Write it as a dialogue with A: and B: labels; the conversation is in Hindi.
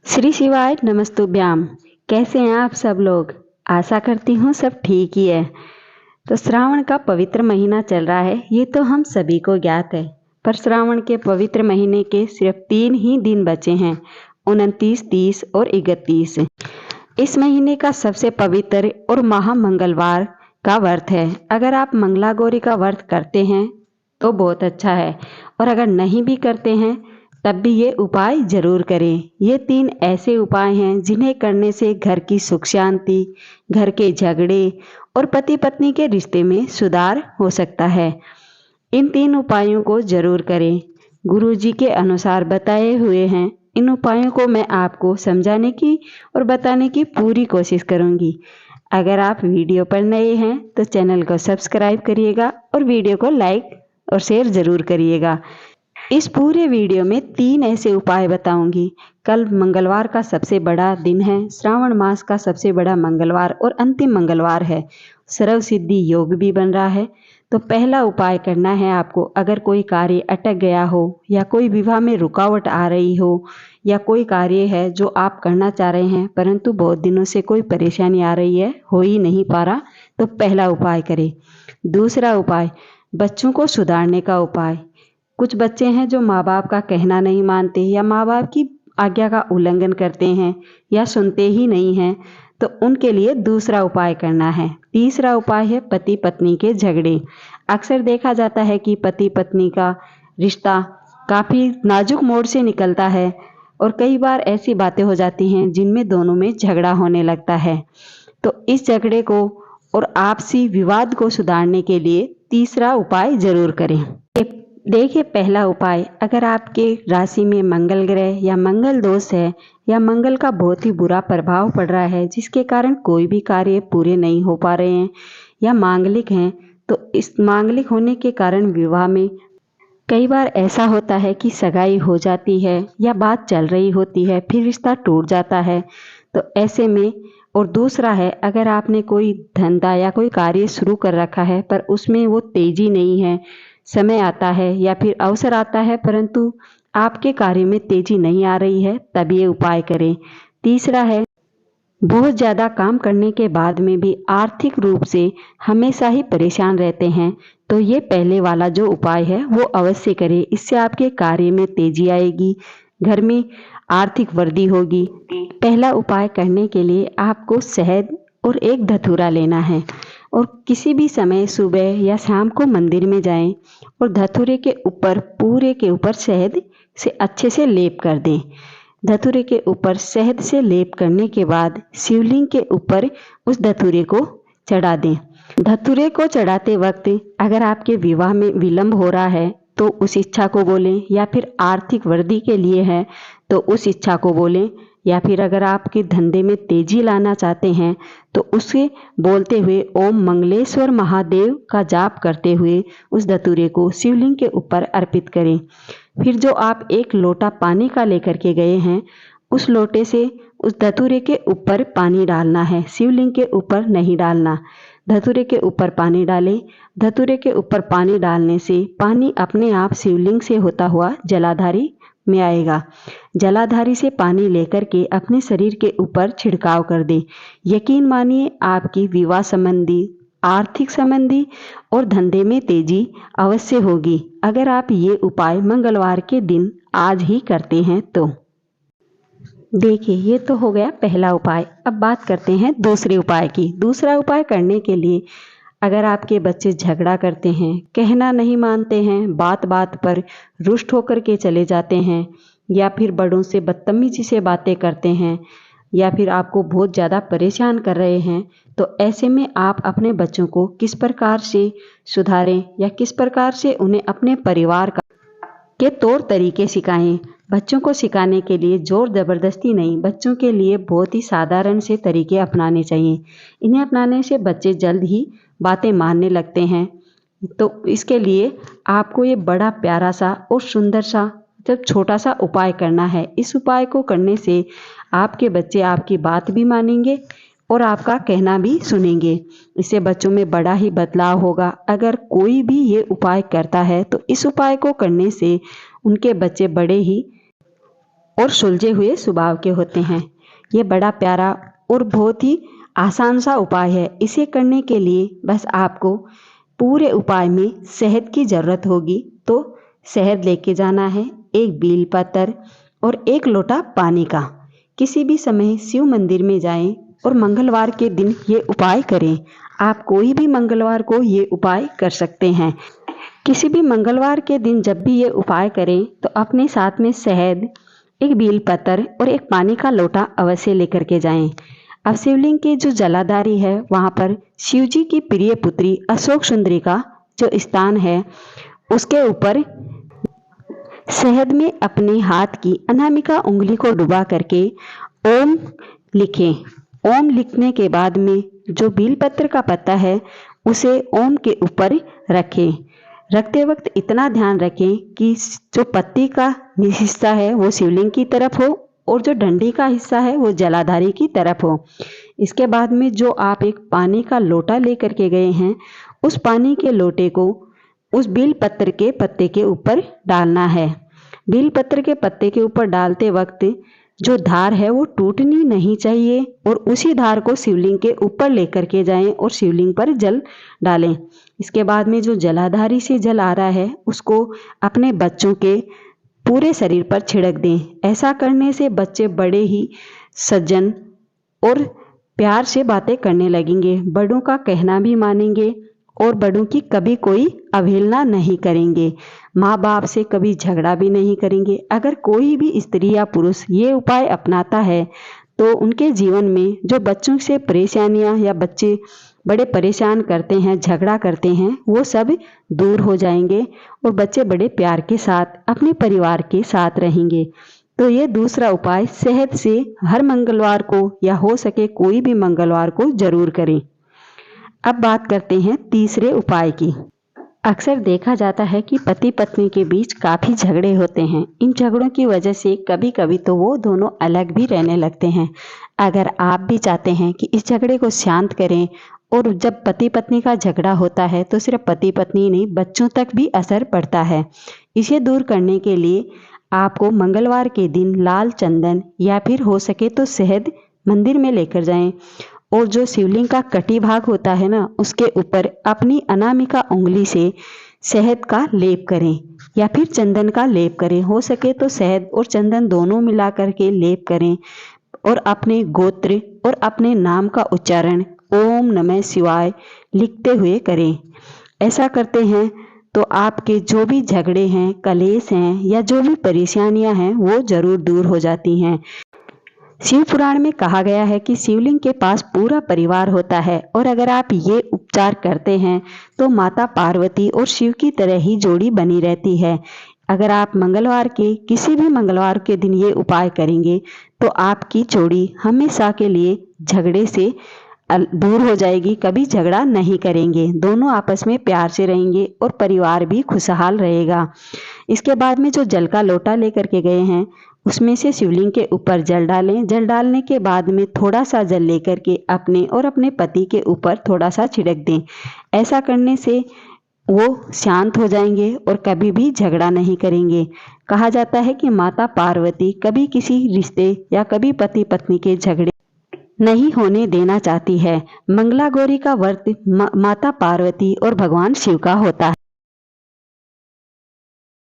A: श्री शिवाय नमस्तुभ्याम। कैसे हैं आप सब लोग? आशा करती हूँ सब ठीक ही है। तो श्रावण का पवित्र महीना चल रहा है, ये तो हम सभी को ज्ञात है। पर श्रावण के पवित्र महीने के सिर्फ 3 ही दिन बचे हैं, 29, 30 और 31। इस महीने का सबसे पवित्र और महामंगलवार का व्रत है। अगर आप मंगला गौरी का व्रत करते हैं तो बहुत अच्छा है, और अगर नहीं भी करते हैं तब भी ये उपाय जरूर करें। ये 3 ऐसे उपाय हैं जिन्हें करने से घर की सुख शांति, घर के झगड़े और पति पत्नी के रिश्ते में सुधार हो सकता है। इन 3 उपायों को जरूर करें। गुरुजी के अनुसार बताए हुए हैं। इन उपायों को मैं आपको समझाने की और बताने की पूरी कोशिश करूंगी। अगर आप वीडियो पर नए हैं तो चैनल को सब्सक्राइब करिएगा और वीडियो को लाइक और शेयर जरूर करिएगा। इस पूरे वीडियो में 3 ऐसे उपाय बताऊंगी। कल मंगलवार का सबसे बड़ा दिन है, श्रावण मास का सबसे बड़ा मंगलवार और अंतिम मंगलवार है। सर्व सिद्धि योग भी बन रहा है। तो पहला उपाय करना है आपको, अगर कोई कार्य अटक गया हो या कोई विवाह में रुकावट आ रही हो या कोई कार्य है जो आप करना चाह रहे हैं परंतु बहुत दिनों से कोई परेशानी आ रही है, हो ही नहीं पा रहा, तो पहला उपाय करें। दूसरा उपाय, बच्चों को सुधारने का उपाय। कुछ बच्चे हैं जो माँ बाप का कहना नहीं मानते या माँ बाप की आज्ञा का उल्लंघन करते हैं या सुनते ही नहीं हैं, तो उनके लिए दूसरा उपाय करना है। तीसरा उपाय है पति पत्नी के झगड़े। अक्सर देखा जाता है कि पति पत्नी का रिश्ता काफ़ी नाजुक मोड़ से निकलता है और कई बार ऐसी बातें हो जाती हैं जिनमें दोनों में झगड़ा होने लगता है। तो इस झगड़े को और आपसी विवाद को सुधारने के लिए तीसरा उपाय जरूर करें। देखिए, पहला उपाय, अगर आपके राशि में मंगल ग्रह या मंगल दोष है या मंगल का बहुत ही बुरा प्रभाव पड़ रहा है जिसके कारण कोई भी कार्य पूरे नहीं हो पा रहे हैं या मांगलिक हैं, तो इस मांगलिक होने के कारण विवाह में कई बार ऐसा होता है कि सगाई हो जाती है या बात चल रही होती है फिर रिश्ता टूट जाता है। तो ऐसे में, और दूसरा है, अगर आपने कोई धंधा या कोई कार्य शुरू कर रखा है पर उसमें वो तेजी नहीं है, समय आता है या फिर अवसर आता है परंतु आपके कार्य में तेजी नहीं आ रही है, तब ये उपाय करें। तीसरा है, बहुत ज़्यादा काम करने के बाद में भी आर्थिक रूप से हमेशा ही परेशान रहते हैं, तो ये पहले वाला जो उपाय है वो अवश्य करें। इससे आपके कार्य में तेजी आएगी, घर में आर्थिक वृद्धि होगी। पहला उपाय करने के लिए आपको शहद और एक धतूरा लेना है और किसी भी समय सुबह या शाम को मंदिर में जाएं और धतूरे के ऊपर, पूरे के ऊपर शहद से अच्छे से लेप कर दें। धतूरे के ऊपर शहद से लेप करने के बाद शिवलिंग के ऊपर उस धतूरे को चढ़ा दें। धतूरे को चढ़ाते वक्त अगर आपके विवाह में विलंब हो रहा है तो उस इच्छा को बोलें, या फिर आर्थिक वृद्धि के लिए है तो उस इच्छा को बोलें, या फिर अगर आपके धंधे में तेजी लाना चाहते हैं तो उसे बोलते हुए ओम मंगलेश्वर महादेव का जाप करते हुए उस धतूरे को शिवलिंग के ऊपर अर्पित करें। फिर जो आप एक लोटा पानी का लेकर के गए हैं उस लोटे से उस धतूरे के ऊपर पानी डालना है, शिवलिंग के ऊपर नहीं डालना। धतूरे के ऊपर पानी डालें। धतूरे के ऊपर पानी डालने से पानी अपने आप शिवलिंग से होता हुआ जलाधारी में आएगा। जलाधारी से पानी लेकर के अपने शरीर के ऊपर छिड़काव कर दें। यकीन मानिए, आपकी विवाह संबंधी, आर्थिक संबंधी और धंधे में तेजी अवश्य होगी, अगर आप ये उपाय मंगलवार के दिन आज ही करते हैं तो। देखिए, ये तो हो गया पहला उपाय। अब बात करते हैं दूसरे उपाय की। दूसरा उपाय करने के लिए, अगर आपके बच्चे झगड़ा करते हैं, कहना नहीं मानते हैं, बात बात पर रुष्ट होकर के चले जाते हैं, या फिर बड़ों से बदतमीजी से बातें करते हैं, या फिर आपको बहुत ज़्यादा परेशान कर रहे हैं, तो ऐसे में आप अपने बच्चों को किस प्रकार से सुधारें या किस प्रकार से उन्हें अपने परिवार का के तौर तरीके सिखाएं। बच्चों को सिखाने के लिए जोर ज़बरदस्ती नहीं, बच्चों के लिए बहुत ही साधारण से तरीके अपनाने चाहिए। इन्हें अपनाने से बच्चे जल्द ही बातें मानने लगते हैं। तो इसके लिए आपको ये बड़ा प्यारा सा और सुंदर सा जब छोटा सा उपाय करना है। इस उपाय को करने से आपके बच्चे आपकी बात भी मानेंगे और आपका कहना भी सुनेंगे। इससे बच्चों में बड़ा ही बदलाव होगा। अगर कोई भी ये उपाय करता है तो इस उपाय को करने से उनके बच्चे बड़े ही और सुलझे हुए स्वभाव के होते हैं। ये बड़ा प्यारा और बहुत ही आसान सा उपाय है। इसे करने के लिए बस आपको पूरे उपाय में शहद की ज़रूरत होगी। तो शहद लेके जाना है, एक बेल पत्र और एक लोटा पानी का। किसी भी समय शिव मंदिर में जाएं और मंगलवार के दिन ये उपाय करें। आप कोई भी मंगलवार को ये उपाय कर सकते हैं। किसी भी मंगलवार के दिन जब भी ये उपाय करें तो अपने साथ में शहद, एक बेल पत्र और एक पानी का लोटा अवश्य लेकर के जाएं। अब शिवलिंग के जो जलाधारी है वहाँ पर शिव जी की प्रिय पुत्री अशोक सुंदरी का जो स्थान है उसके ऊपर शहद में अपने हाथ की अनामिका उंगली को डुबा करके ओम लिखें। ओम लिखने के बाद में जो बेलपत्र का पत्ता है उसे ओम के ऊपर रखें। रखते वक्त इतना ध्यान रखें कि जो पत्ती का हिस्सा है वो शिवलिंग की तरफ हो और जो डंडी का हिस्सा है वो जलाधारी की तरफ हो। इसके बाद में जो आप एक पानी का लोटा लेकर के गए हैं उस पानी के लोटे को उस बेलपत्र के पत्ते के ऊपर डालना है। बेलपत्र के पत्ते के ऊपर डालते वक्त जो धार है वो टूटनी नहीं चाहिए और उसी धार को शिवलिंग के ऊपर लेकर के जाएं और शिवलिंग पर जल डालें। इसके बाद में जो जलाधारी से जल आ रहा है उसको अपने बच्चों के पूरे शरीर पर छिड़क दें। ऐसा करने से बच्चे बड़े ही सज्जन और प्यार से बातें करने लगेंगे, बड़ों का कहना भी मानेंगे और बड़ों की कभी कोई अवहेलना नहीं करेंगे। माँ बाप से कभी झगड़ा भी नहीं करेंगे। अगर कोई भी स्त्री या पुरुष ये उपाय अपनाता है तो उनके जीवन में जो बच्चों से परेशानियाँ या बच्चे बड़े परेशान करते हैं, झगड़ा करते हैं, वो सब दूर हो जाएंगे और बच्चे बड़े प्यार के साथ अपने परिवार के साथ रहेंगे। तो ये दूसरा उपाय शहद से हर मंगलवार को या हो सके कोई भी मंगलवार को जरूर करें। अब बात करते हैं तीसरे उपाय की। अक्सर देखा जाता है कि पति पत्नी के बीच काफ़ी झगड़े होते हैं। इन झगड़ों की वजह से कभी कभी तो वो दोनों अलग भी रहने लगते हैं। अगर आप भी चाहते हैं कि इस झगड़े को शांत करें और जब पति पत्नी का झगड़ा होता है तो सिर्फ पति पत्नी नहीं बच्चों तक भी असर पड़ता है। इसे दूर करने के लिए आपको मंगलवार के दिन लाल चंदन या फिर हो सके तो शहद मंदिर में लेकर जाएं और जो शिवलिंग का कटी भाग होता है ना उसके ऊपर अपनी अनामिका उंगली से शहद का लेप करें या फिर चंदन का लेप करें। हो सके तो शहद और चंदन दोनों मिला करके लेप करें और अपने गोत्र और अपने नाम का उच्चारण ओम नमः शिवाय लिखते हुए करें। ऐसा करते हैं तो आपके जो भी झगड़े हैं, कलेश हैं या जो भी परेशानियां हैं वो जरूर दूर हो जाती हैं। शिव पुराण में कहा गया है कि शिवलिंग के पास पूरा परिवार होता है और अगर आप ये उपचार करते हैं तो माता पार्वती और शिव की तरह ही जोड़ी बनी रहती है। अगर आप मंगलवार के किसी भी मंगलवार के दिन ये उपाय करेंगे तो आपकी जोड़ी हमेशा के लिए झगड़े से दूर हो जाएगी। कभी झगड़ा नहीं करेंगे, दोनों आपस में प्यार से रहेंगे और परिवार भी खुशहाल रहेगा। इसके बाद में जो जल का लोटा लेकर के गए हैं उसमें से शिवलिंग के ऊपर जल डालें। जल डालने के बाद में थोड़ा सा जल लेकर के अपने और अपने पति के ऊपर थोड़ा सा छिड़क दें। ऐसा करने से वो शांत हो जाएंगे और कभी भी झगड़ा नहीं करेंगे। कहा जाता है कि माता पार्वती कभी किसी रिश्ते या कभी पति पत्नी के झगड़े नहीं होने देना चाहती है। मंगला गौरी का व्रत माता पार्वती और भगवान शिव का होता है।